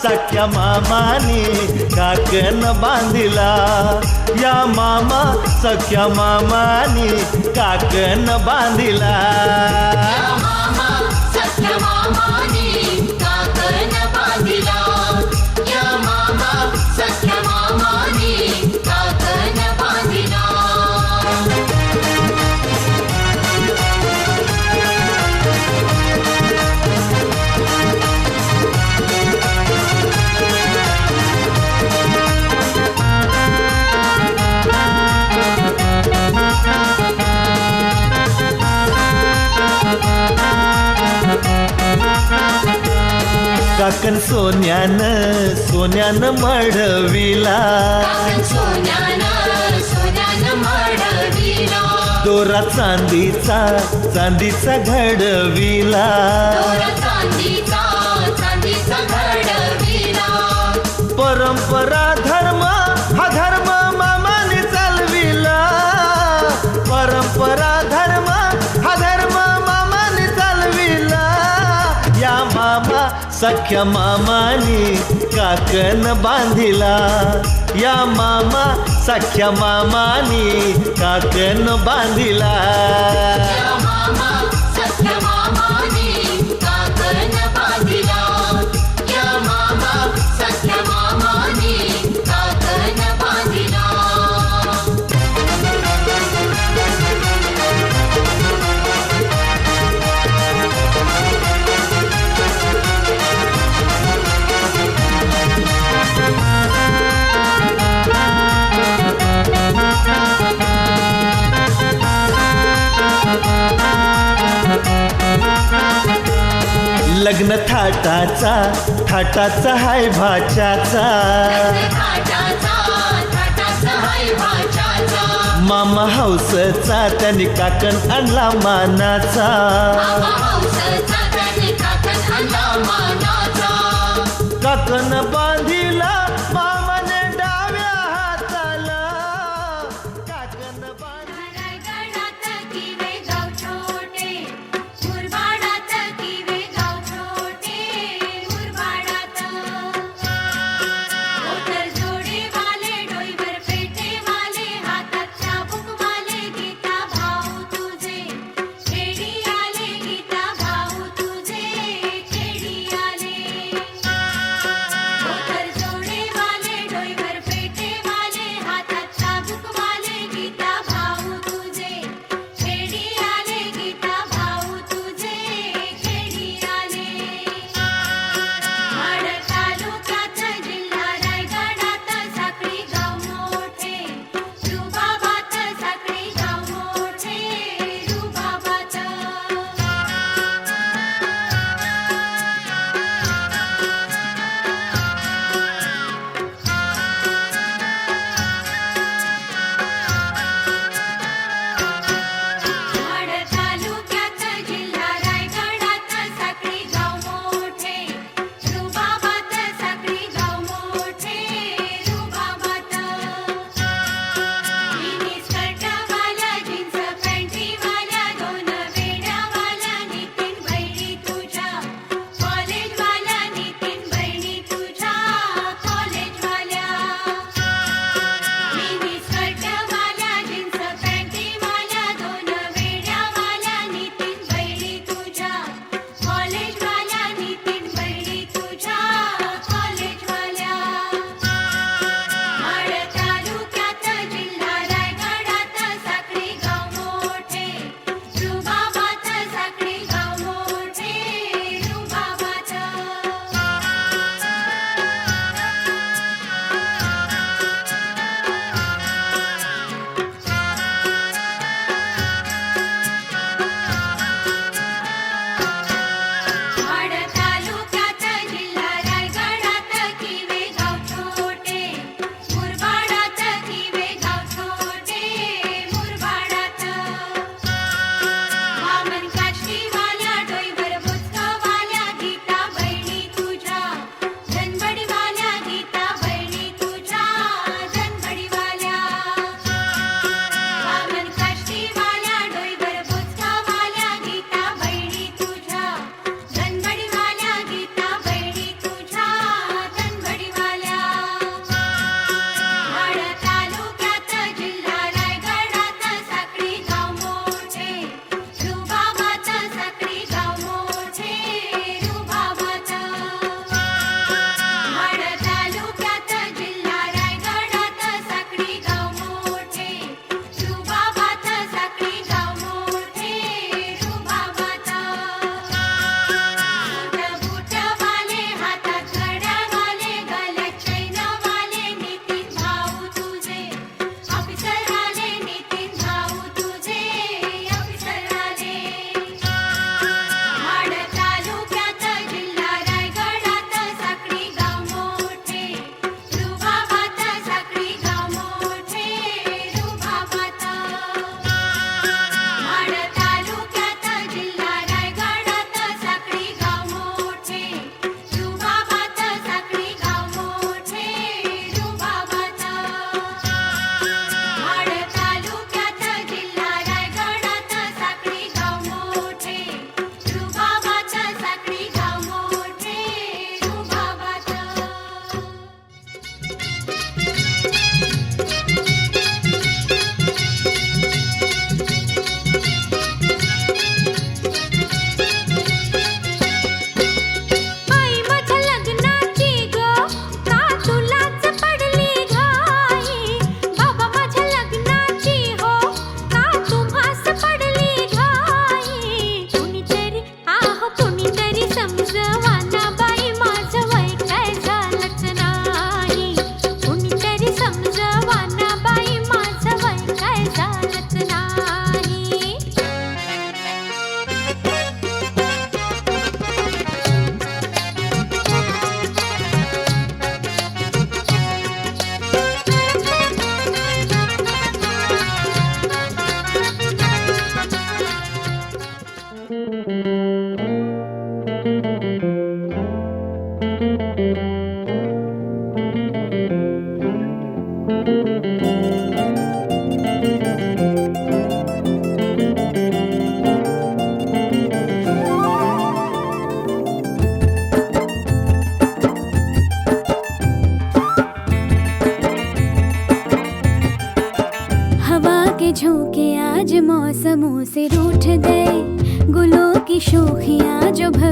सख्या मामानी काकण बांधिला, या मामा सख्या मामानी काकण बांधिला. मामा सख्या मामानी काकण बांधिला, या मामा सख्या मामानी काकण बांधिला. काकण सोन्यानं सोन्यानं मढविला, काकण सोन्यानं सोन्यानं मढविला, दोरा चांदीचा चांदीचा घडविला. दोरा चांदीचा चांदीचा घडविला. परंपरा धर्म हा धर्म मामाने चालविला, परंपरा धर्म हा धर्म मामाने चालविला. या मामा सख्या मामानी काकण बांधिला, या मामा सख्या मामानी काकण बांधिला. या मामा सख्या मामानी काकण बांधिला, या मामा सख्या मामानी काकण बांधिला. लग्न थाटाचा थाटाचा हाय भाच्याचा, थाटाचा थाटाचा हाय भाच्याचा. मामा हौसचा त्यांनी काकण आणला मानाचा. मामा हौसचा त्यांनी काकण आणला मानाचा. काकण बांधिला मामाने डाव्या हाताला, काकण बांधिला. रायगडात किवे गाव छोटे, मुरबाडात किवे गाव छोटे, मुरबाडात. मोटर जोडेवाले, डोईवर पेटेवाले, हातात चाबूकवाले, गीता भाऊ तुझे. खेडी आले गीता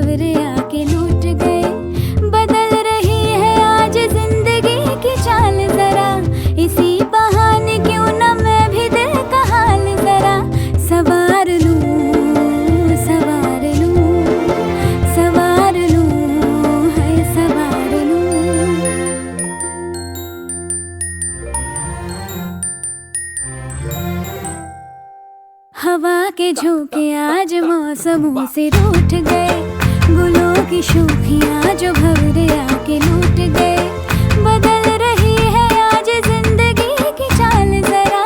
भंवरे आके लूट गए। बदल रही है आज जिंदगी की चाल जरा, इसी बहाने क्यों न मैं भी दिल का हाल जरा सवार लूं, सवार लूं, सवार लूं, है सवार लूं। हवा के झोंके आज मौसमों से रूठ गए, गुलों की शोखियाँ जो भंवरे आके लूट गए। बदल रही है आज जिंदगी की चाल जरा,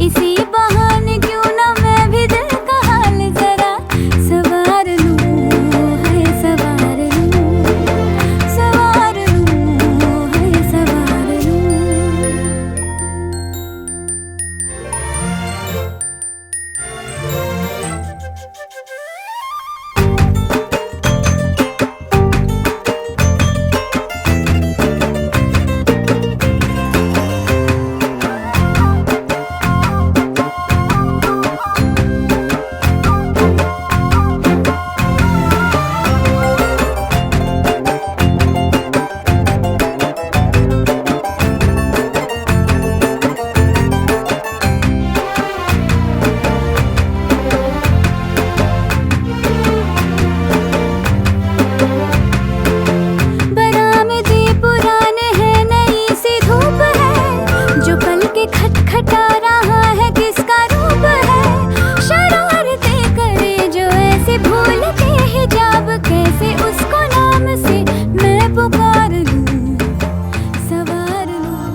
इसी बहाने क्यों न मैं भी दिल का हाल जरा सवार लूं, है सवार लूं, सवार लूं, है सवार लूं। बरामदे पुराने हैं, नई सी धूप है, जो पल के खटखटा रहा है किसका रूप है। शरारतें करे जो ऐसे भूल के हिजाब, कैसे उसको नाम से मैं पुकार लूं, सवार लूं।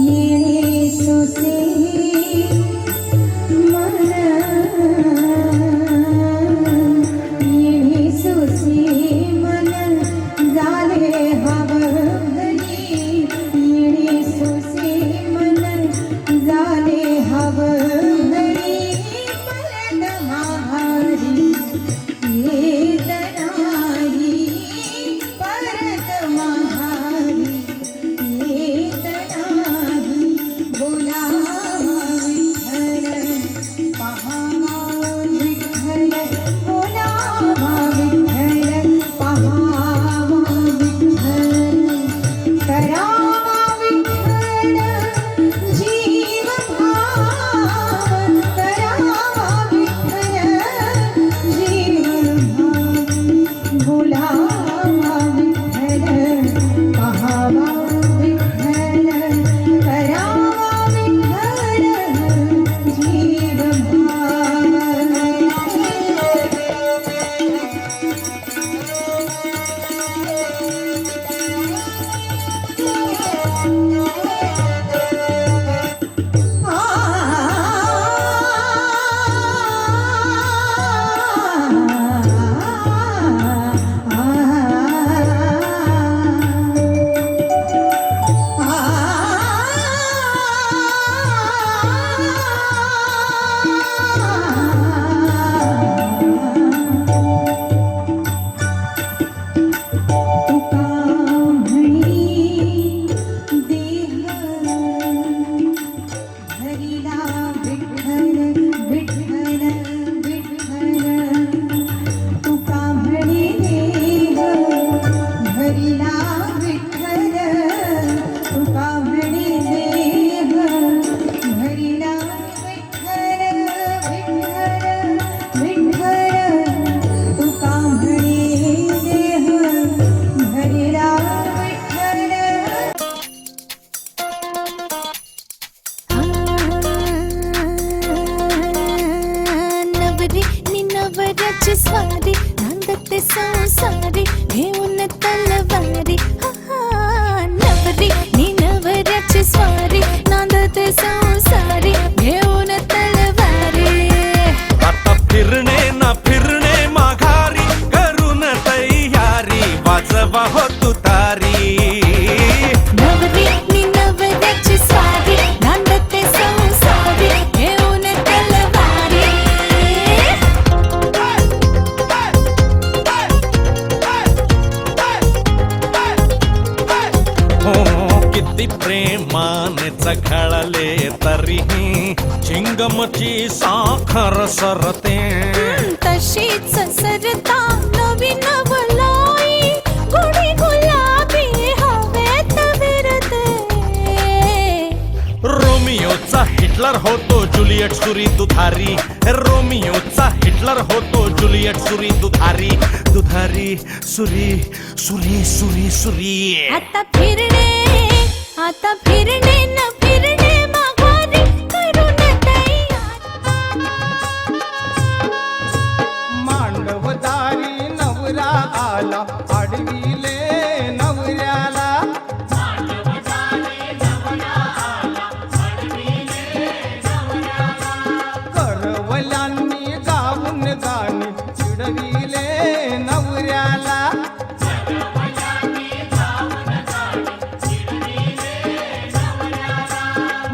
ये सोचे स्वारी नांदते संसारी घेऊन तलवारी, नवरी नि नवऱ्याची स्वारी नांदते संसारी घेऊन तलवारी। आता फिरणे ना फिरणे माघारी, करून तयारी वाजवा हो तुतारी। नवरी नि नवऱ्याची स्वारी नांदते संसारी घेऊन तलवारी। किती प्रेमाने चघळले तरीही चिंगमची साखर सरते। तशी कुशीत ससरता नवीन वलाई गोडी गुलाबी हवेत विरते रोमियोचा हिटलर होतो जुलियट सुरी दुधारी रोमियोचा हिटलर होतो जुलियट सुरी दुधारी दुधारी सुरी सुरी सुरी सुरी आता फिरणे न फिरणे माघारी करून तयार मांडवदारी नवरा आला आडविले नवऱ्याला करवल्यांनी गाऊन गाणी चिडविले नवऱ्याला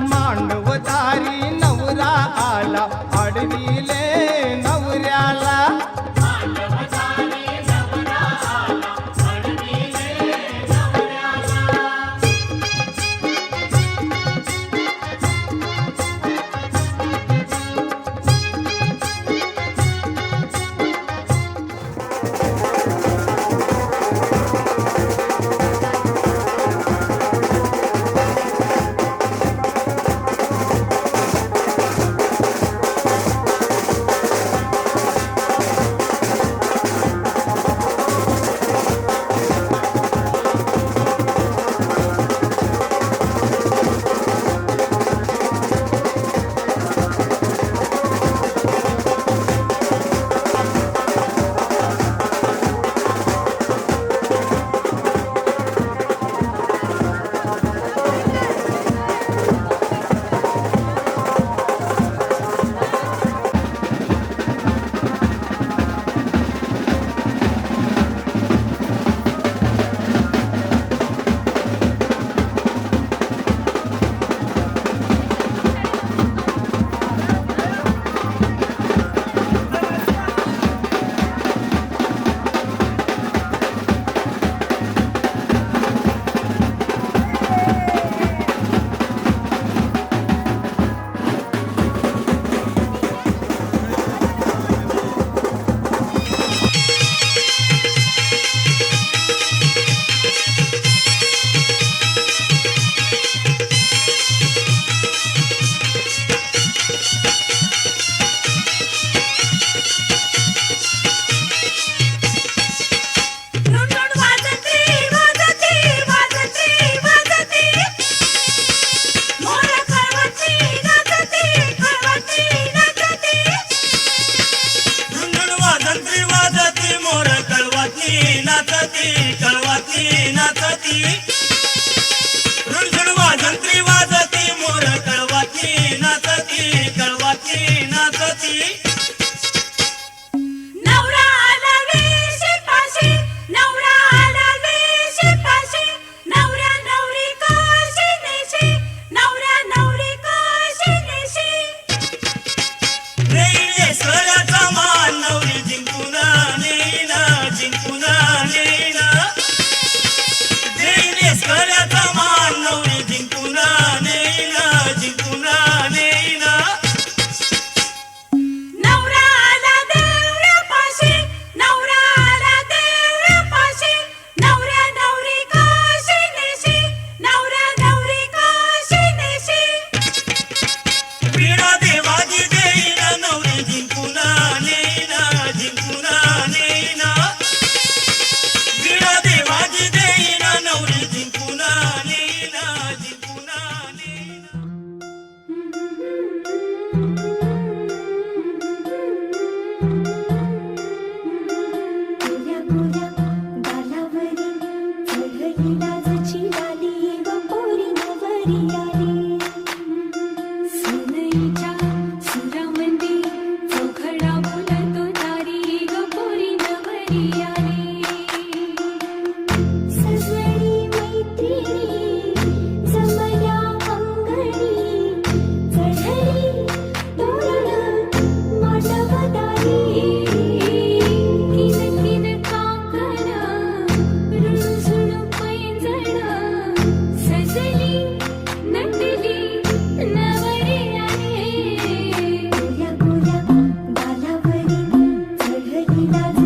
मांडवदारी नवरा आला आडविले नवऱ्याला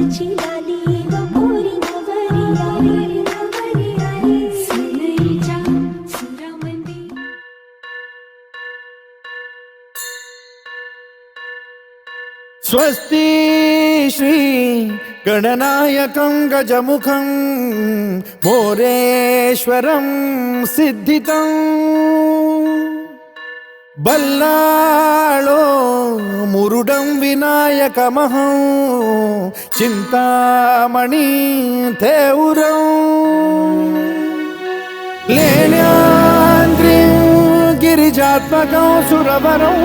लालीची लाली व पोरी नवरी आली सनईच्या सुरामंदी. स्वस्ति श्री गणनायकं गजमुखं मोरेश्वरं सिद्धितं बल्लाळो मुरुडं विनायकमहं चिन्तामणि थेउरं लेण्याद्रिं गिरिजात्मकं सुरवरं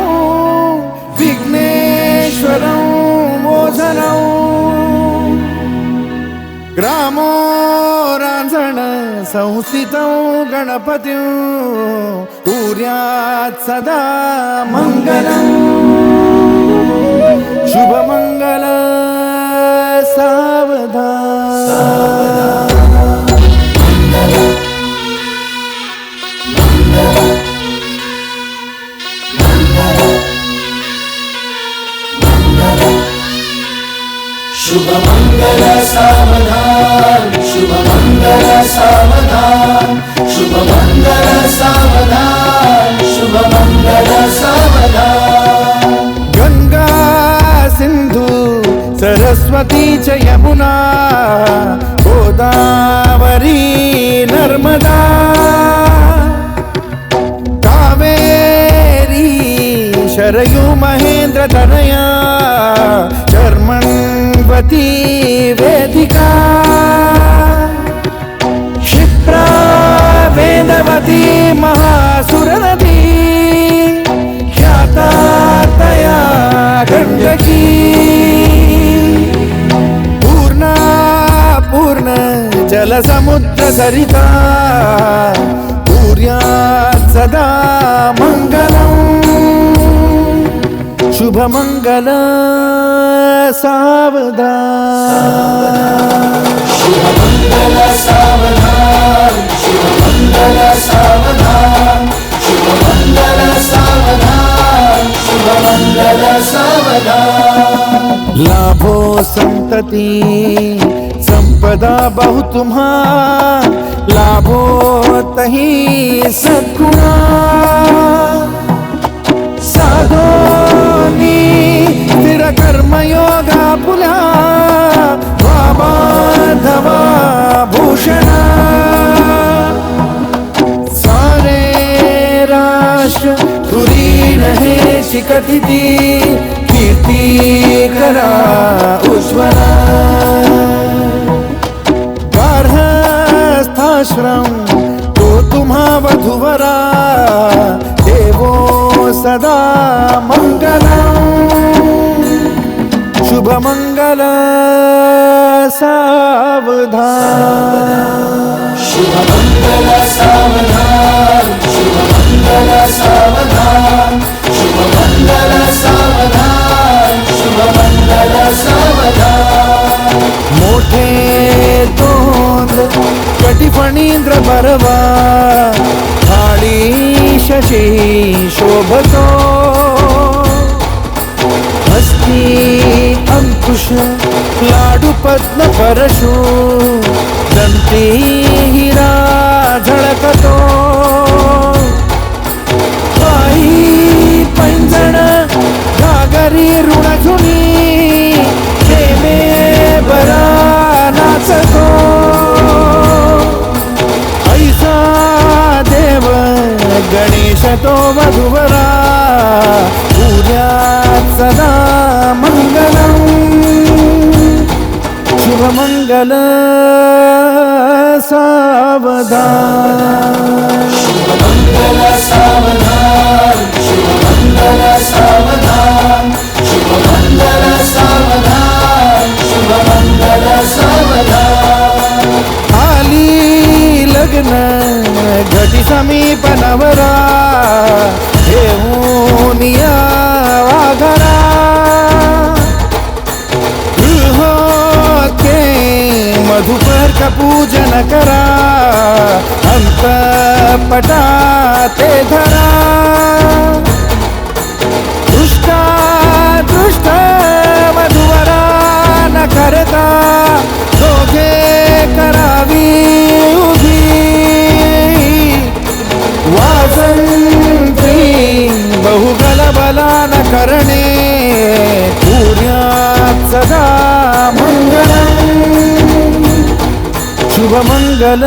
विघ्नेश्वरं मोचनं ग्रामो रांझण संस्थितं गणपतिं कुर्यात् सदा मङ्गलम् शुभमङ्गल सावधान. शुभमंगल सावधान शुभमंगल सावधान शुभमंगल सावधान शुभमंगल सावधान. गंगा सिंधु सरस्वती च यमुना गोदावरी नर्मदा कावेरी शरयू महेंद्र तनया कर्मण्वती वेदिका क्षिप्रा वेदवती महासुरनदी ख्याता तया गण्डकी पूर्णा पूर्ण जलसमुद्र सरिता कुर्यात् सदा मङ्गलम् शुभमङ्गल सावधान. शुभमंगल सावधान शुभमंगल सावधान शुभमंगल सावधान शुभमंगल सावधान. लाभो संतति संपदा बहु तुम्हा लाभो तही सद्गुणा साधोनी स्थिर कर्मयोगा पुला वाबाधवा भूषणा सारे राष्ट्र तुरी रहे शिकटिती कीर्ती करा उज्ज्वला गार्हस्थाश्रम तो तुम्हा वधुवरा देवो सदा मंगलम् शुभमंगल सावधान. शुभमंगल सावधान शुभमंगल सावधान शुभमंगल सावधान शुभमंगल सावधान. मोठे तोंड कटिफणींद्र बरवा थाळी शशी शोभतो हस्ती अंकुश लाडू पद्म परशु दंती हिरा झळकतो पायी पैंजण घागरी ऋणझुनी प्रेमे बरा नाचतो ऐसा देव गणेश तो वधुवरा पूज्यात् सदा मंगलम् शुभमंगल सावधान. शुभमंगल सावधान शुभमंगल सावधान शुभमंगल सावधान शुभमंगल सावधान. आली लग्न घटी समीप नवरा घेऊन या वाघरा गृहोके मधुपर का पूजन करा अंतपटा ते धरा दृष्टा दृष्ट मधुवरा न करता शुभमंगल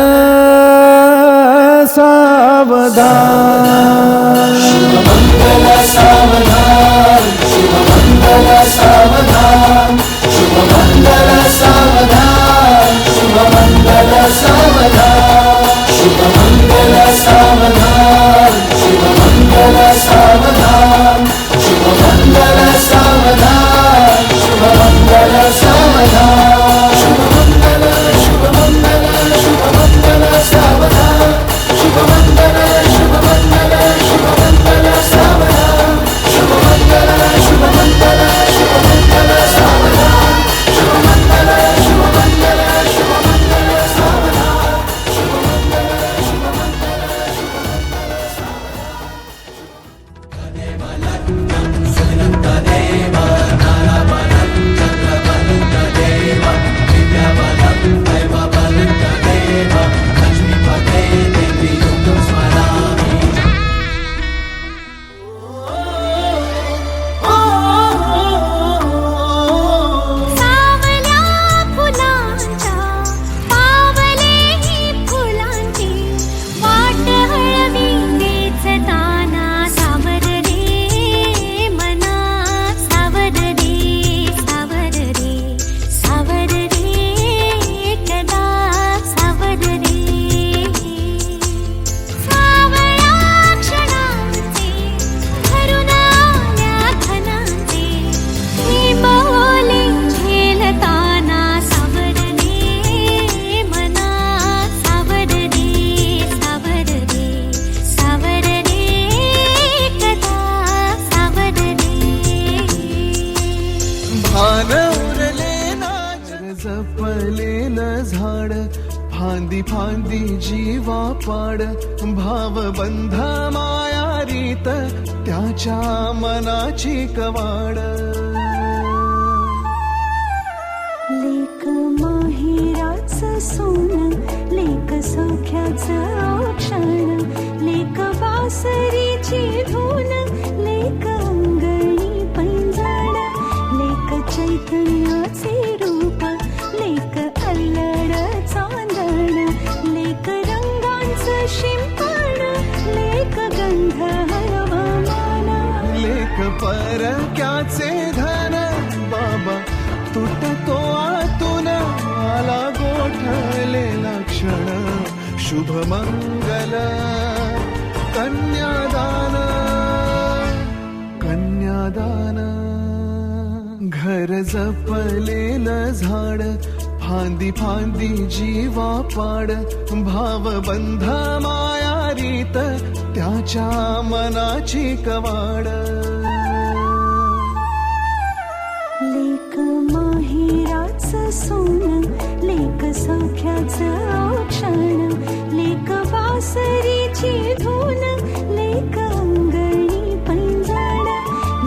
सावधान शुभमंगल सावधान शुभमंगल सावधान शुभमंगल सावधान शुभमंगल सावधान शुभमंगल सावधान शुभमंगल सावधान शुभमंगल सावधान शुभमंगल सावधान शुभमंगल शुभमंगल शुभमंगल सावधान शुभमंगल शुभमंगल शुभमंगल सावधान शुभमंगल शुभमंगल शुभमंगल सावधान शुभमंगल शुभमंगल शुभमंगल सावधान शुभमंगल सावल्या फुलांच्या पावलेही फुलांची वाट हळवी नेचताना सावर रे मना सावर रे सावर रे सावर रे कदा सावर रे सावळ्या क्षणांचे भरून आल्या खणांचे ही बोले झेलताना सावर रे मना सावर रे सावर रे सावर रे कदा सावर रे भान उरले ना जपले न झाड फांदी फांदी जीवा पाड भावबंध माया रीत त्याच्या मनाची कवाड लेक माहेराचं सोनं लेक सौख्याचं औक्षण लेक बासरीची धून लेक अंगणी पैंजण लेक चैतन्याचे रूप लेक अल्लड चांदण लेक रंगांचं शिंपण लेक गंध हवामान लेख परक्याचे धन बाबा तुटतो आतून आला गोठलेला क्षण शुभमंगल कन्यादान कन्यादान घर जपलेलं झाड फांदी फांदी जीवा पाड भावबंध माया रीत त्याच्या मनाची कवाड लेक माहेराचं सोनं लेक सौख्याचं औक्षण लेक बासरीची धून लेक अंगणी पैंजण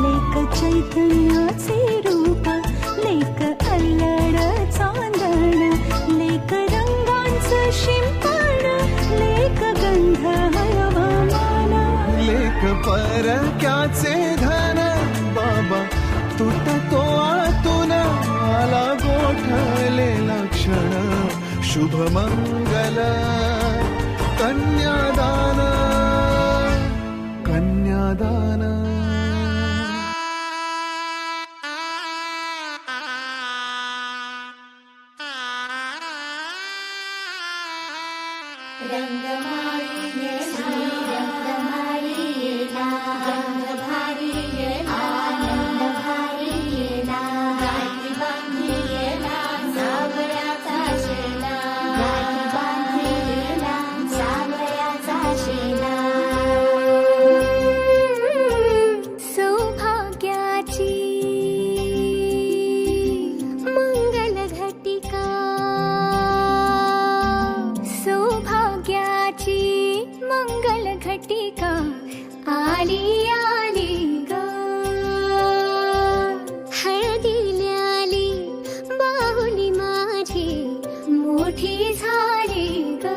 लेक चैतन्याचे रूप लेक अल्लड चांदण लेक रंगांचं शिंपण लेक गंध हवामान लेख परक्याचे धन बाबा तुटतो आतून आला गोठलेला क्षण शुभमंगल कन्यादान कन्यादान सौभाग्याची मंगल घटिका सौभाग्याची मंगल घटिका आली आली ग हळदीला आली बाहुली माझी मोठी झाली ग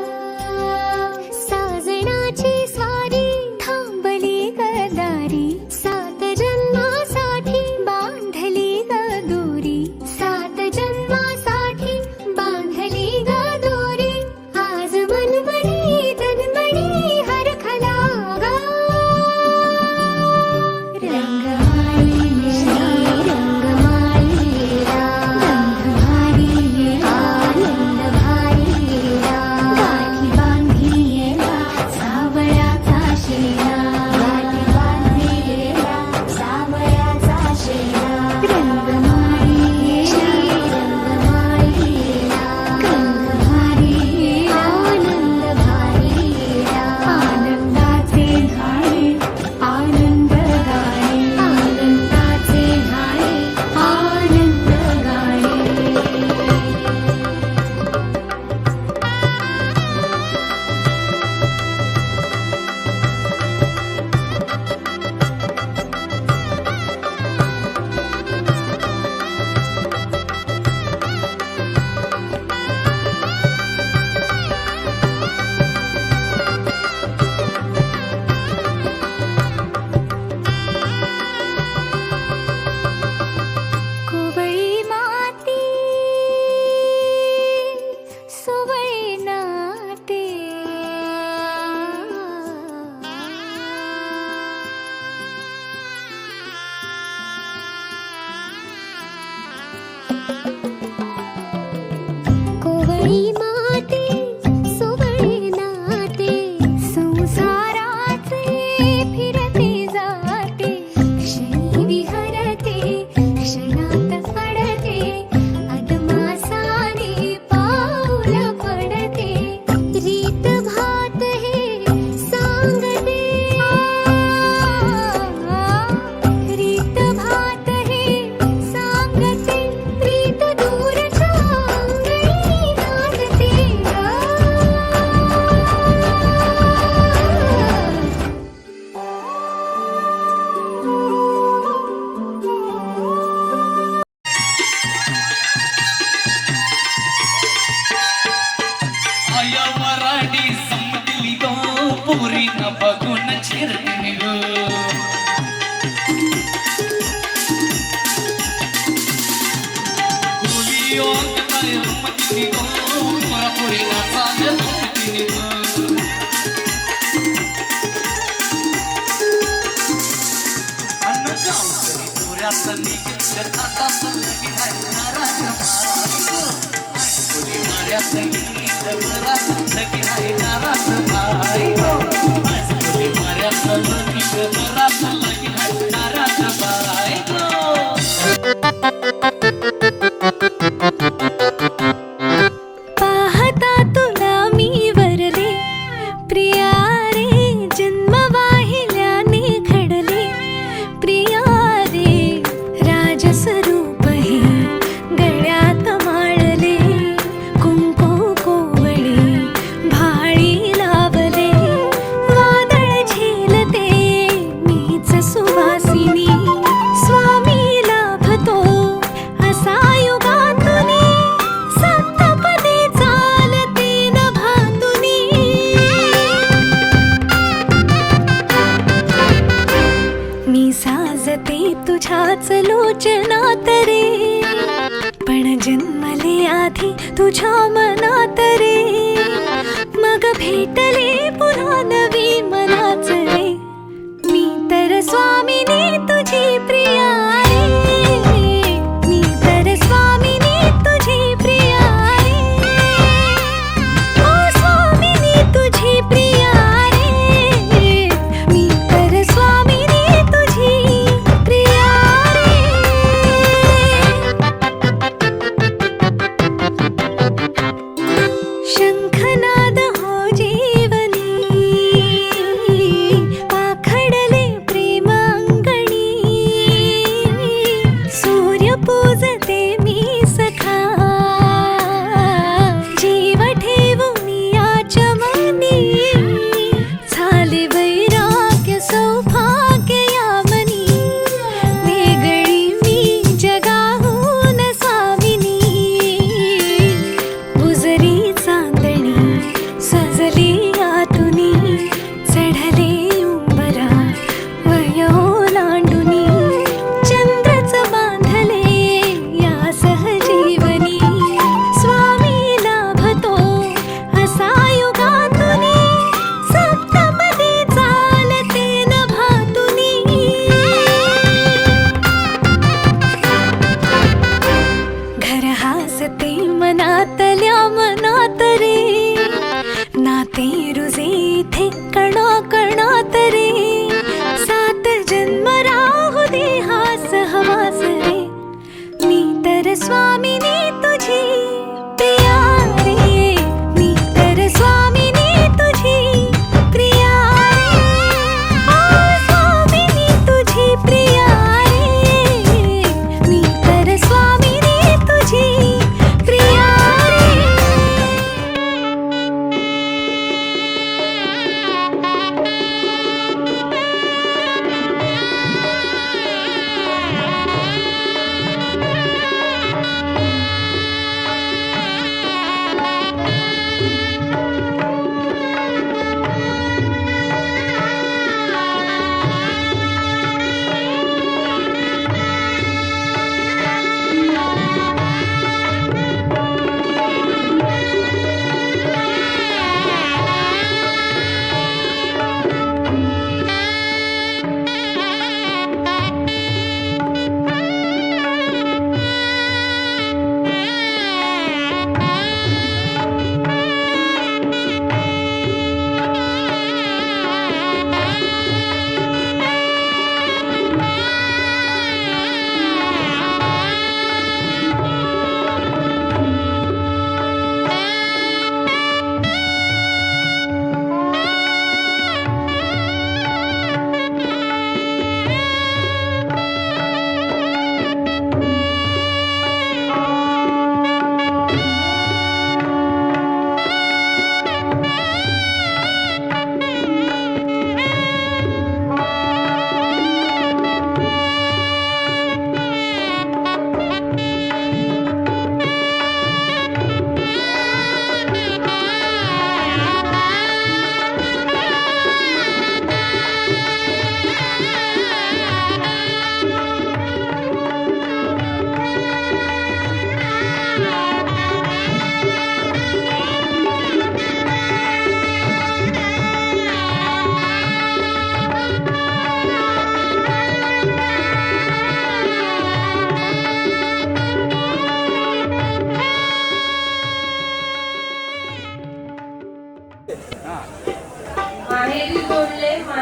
साजणाची स्वारी थांबली गदारी सात जन्मासाठी बांधली ग दोरी सात जन्मासाठी बांधली ग दोरी माया मराठी समजली गो पुरी न बघून चिरली गो कुली ओंत काय रमती गो मला पुरी न चालती गो अन्न जाऊ तरी तुऱ्यात निघत आता लगी हाय नाराज कुली माऱ्यात निघत लगी हाय नाराज बाई कुली माऱ्यात निघत लगी हाय नाराज बाई पाहता तुला मी वरले प्रिया रे जन्म वाहिल्याने घडले प्रिया रे राजस्वरूप हे गळ्यात माळले कुंकू कोवळे भाळी लावले वादळ झेलते मीच सुवासिनी स्वामी लाभतो असा युगातुनी सप्तपदी चालते नभातुनी मी साजते तुझ्याच लोचनात रे पण जन्मले आधी तुझ्या मनात रे मग भेटले पुन्हा नवी मनाच रे मी तर स्वामिनी तुझी प्रिया रे मी तर स्वामिनी तुझी प्रिया रे ओ स्वामिनी तुझी प्रिया रे मी तर स्वामिनी तुझी प्रिया रे शंखनाद हो जीवनी पाखडले प्रेम अंगणी सूर्य पूजते मी सखा जीव ठेवून या चमनी झाले वैराग्य सौभाग्य यामनी वेगळी मी जगाहून सामिनी बुजरी चांदणी सजली आतुनी चढले उंबरा वयो लांडुनी चंद्रच बांधले या सहजीवनी स्वामी लाभतो असा युगातुनी सप्तपदी चालते नभातुनी घर हासते मनातल्या मनात रे नाते रुजे इथे कणा कणात रे सात जन्म राहू दे हा सहवास रे मी तर स्वामिनी तुझी प्रिया रे मी तर स्वामिनी तुझी प्रिया रे ओ स्वामिनी तुझी प्रिया रे मी तर स्वामिनी तुझी प्रिया रे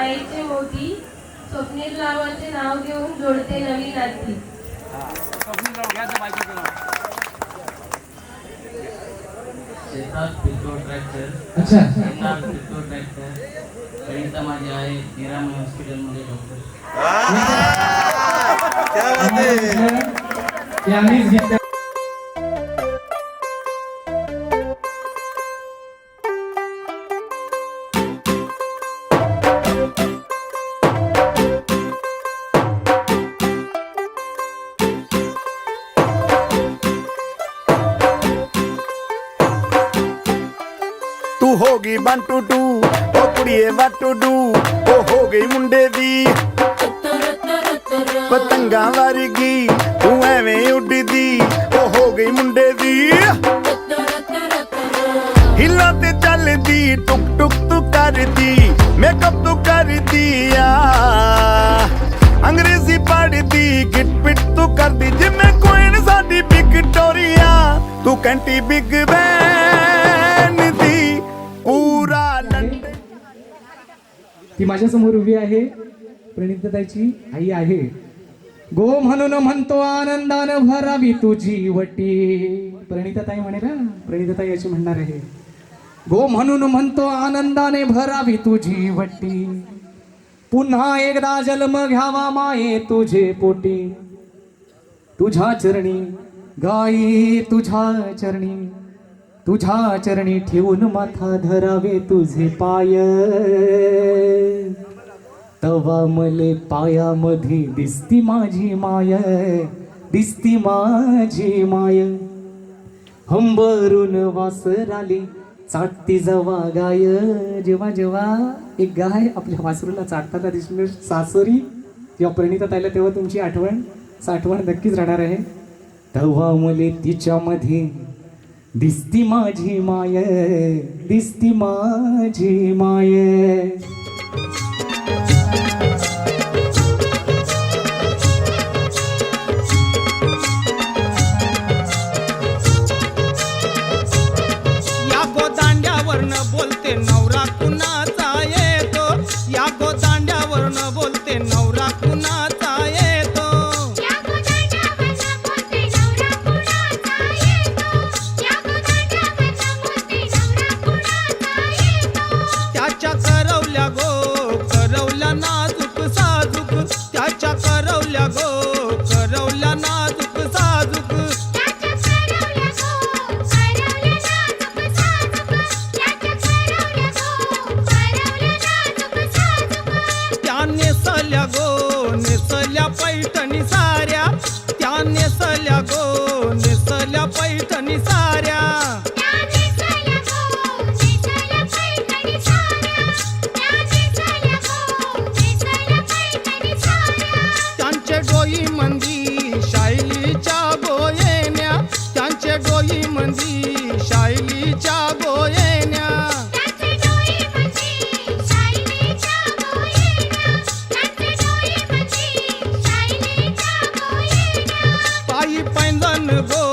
मायेची मोठी स्वप्नील रावाचे नाव घेऊन जोडते नवी नाती. शेतात पिकतो ट्रॅक्टर, अच्छा. शेतात पिकतो ट्रॅक्टर. कविता माझी आहे निरामय हॉस्पिटलमध्ये डॉक्टर. ते आम्हीच घेतलं. तू होगी 1 2 2 ओ कुड़िए what to do ओ हो गई मुंडे दी पतंगा वर्गी तू एवें उड़दी ओ हो गई मुंडे दी हिला ते चलदी टुक टुक तू करदी मेकअप तू कर दिया अंग्रेजी पढ़दी गिट पिट तू करदी जिम्मे क्वीन साडी विक्टोरिया तू कंटी बिग बैन दी पूरा लंडन. ती माझ्या समोर उभी आहे. प्रणिताताईची आई आहे. गो म्हणून म्हणतो आनंदानं भरावी तुझी वटी. प्रणिताताई म्हणेल ना, प्रणिताताई अशी म्हणणार आहे. गो म्हणून म्हणतो आनंदाने भरावी तुझी वटी. पुन्हा एकदा जन्म घ्यावा माये तुझे पोटी. तुझ्या चरणी गाई तुझ्या चरणी, तुझ्या चरणी ठेवून माथा धरावे तुझे पाय. तवा मले पायामध्ये दिसती माझी माय, दिसती माझी माय. हंबरून वासराली चाटती जवा गाय. जेव्हा जेव्हा एक गाय आपल्या वासरूला चाटताना दिसणार सासरी जेव्हा प्रणिताताईला, तेव्हा तुमची साठवण नक्कीच राहणार आहे. तवा मले तिच्यामध्ये दिसती माझी माय, दिसती माझी माय. या गोदांड्यावरनं बोलते नवरा कुणाचा येतो. या गोदांड्यावरनं बोलते नवरा कुणाचा येतो. त्याच्या करवल्या गो करवल्या नाजूक साजूक. त्याच्या करवल्या गो करवल्या नाजूक साजूक. त्या नेसल्या गो नेसल्या पैठणी साऱ्या. त्या नेसल्या गो नेसल्या पैठणी साऱ्या. त्यांचे डोई मंदी शायलीच्या गोयेन्या. त्यांचे डोई मंदी शायलीच्या गोयेन्या. पायी पैंजण गो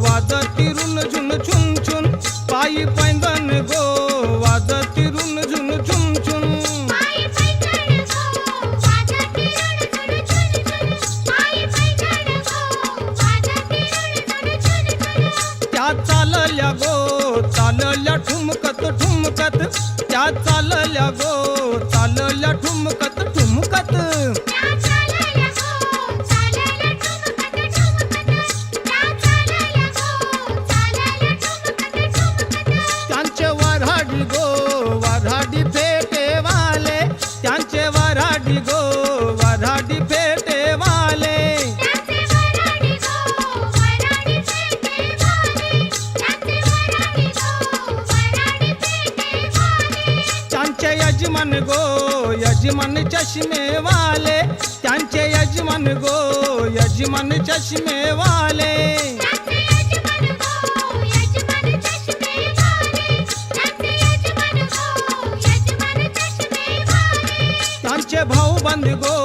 वाजती रुन झुन छुन छुन. पायी पैंजण गो वाजती रुन झुन छुन छुन. त्या चालल्या गो चालल्या ठुमकत ठुमकत. त्या चालल्या गो चालल्या ठुमकत ठुमकत. त्यांचे वऱ्हाडी गो वऱ्हाडी फेटेवाले. त्यांचे वऱ्हाडी गो वऱ्हाडी फेटेवाले. त्यांचे यजमान गो यजमान चष्मेवाले. त्यांचे यजमान गो यजमान चष्मेवाले. त्यांचे भाऊबंद गो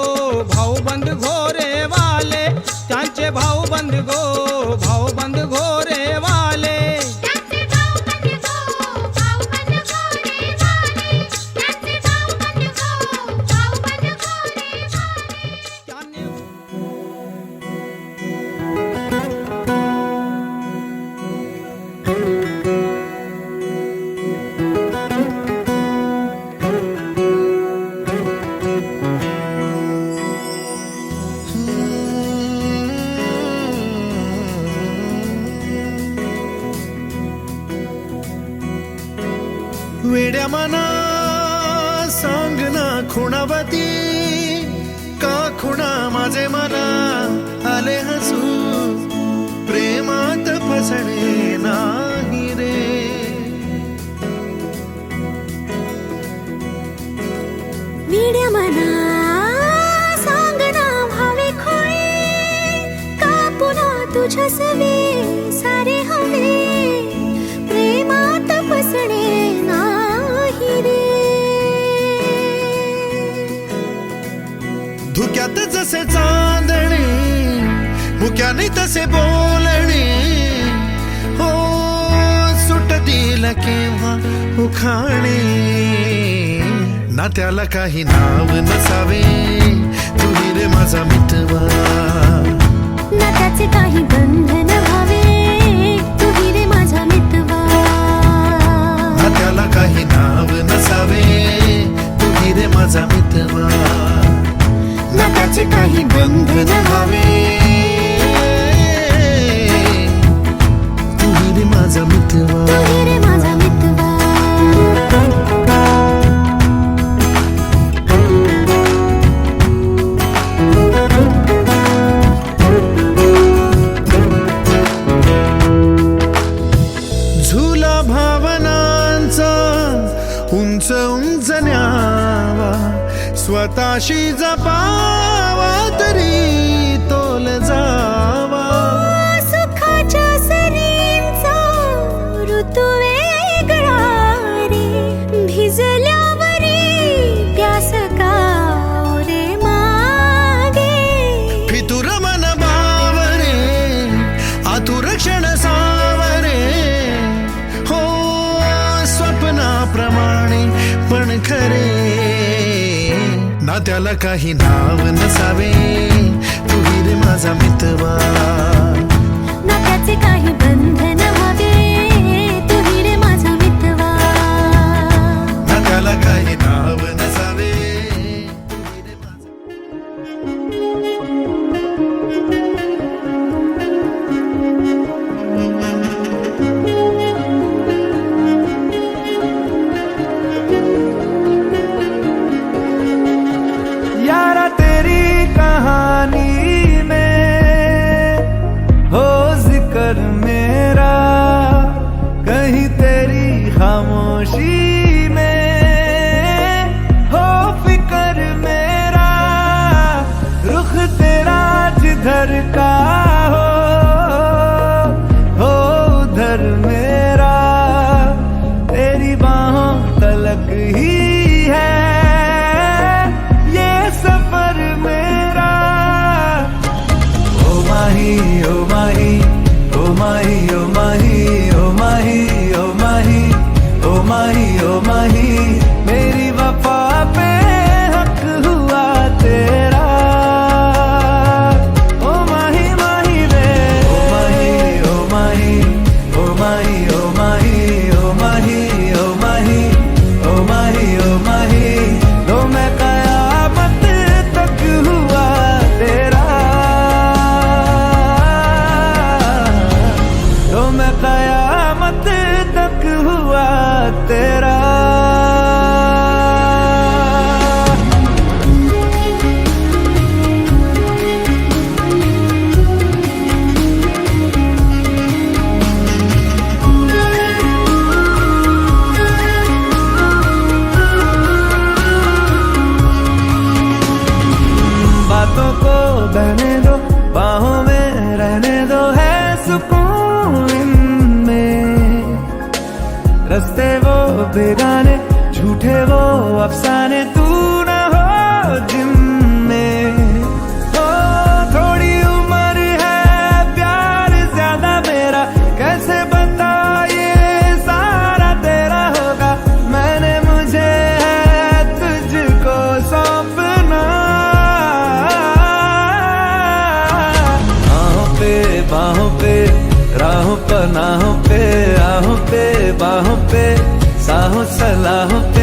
भाऊबंद घोरे वाले. त्यांचे भाऊबंद गो भाऊबंद घोरे वाले. वेड्या मना सांग ना खुणावती का खुणा माझे मना आले हसू प्रेमात फसणे नाही रे वेड्या मना सांग ना भावे खोळे का पुन्हा तुझ्या सवे सारे हवे प्रेमात फसणे नाही रे धुक्यात जसे चांदणे मुक्याने तसे बोलणे हो सुट दिल केव्हा उखाणे ना त्याला काही नाव नसावे तुही रे माझा मितवा ना त्याचे काही बंधन व्हावे तुही रे माझा मितवा ना त्याला काही नाव नसावे तुही रे माझा मितवा ना त्याचे काही बंधन व्हावे तुही रे माझा मितवा तुही रे माझा मितवा झुला भावनांचा उंच उंच न्यावा स्वतःशी जपावा तरी तोल जावा सुखाच्या सरींचा ऋतू वेगळा रे भिजल्यावरी प्यास का रे मागे फितुर मन बावरे आतुर क्षण सावरे हो स्वप्नाप्रमाणे पण खरे ना त्याला काही नाव नसावे तुही रे माझा मितवा ना त्याचे काही बंधन व्हावे तुही रे माझा मितवा ना त्याला काही नाव नसावे तुही रे माझा यारा तेरी कहानी में हो जिक्र मेरा कहीं तेरी खामोशी में हो फिक्र मेरा रुख तेरा जिधर का हो उधर मेरा तेरी बाहों तलक ही है सफर मेरा ओ माही ओ माही ओ माही ओ माही ओ माही ओ माही ओ माही ओ माही मेरी वफा पे हक हुआ तेरा ओ माही माही रे ओ माही ओ माही ओ माही ओ माही ओ माही ओ माही ओ माही ओ माही तो मैं कयामत तक हुआ तेरा तो मैं कयामत तक हुआ तेरा बातों को बहने दो बाहों में रहने दो है सुकून इनमें रस्ते वो बेगाने झूठे वो अफसाने तू न हो जिनमें ओ थोड़ी उम्र है प्यार ज्यादा मेरा कैसे बता ये सारा तेरा होगा मैंने मुझे है तुझको सौंपना बाहों पे राहों पर नाहों पे आहों पे बाहों पे साहों सलाहों पे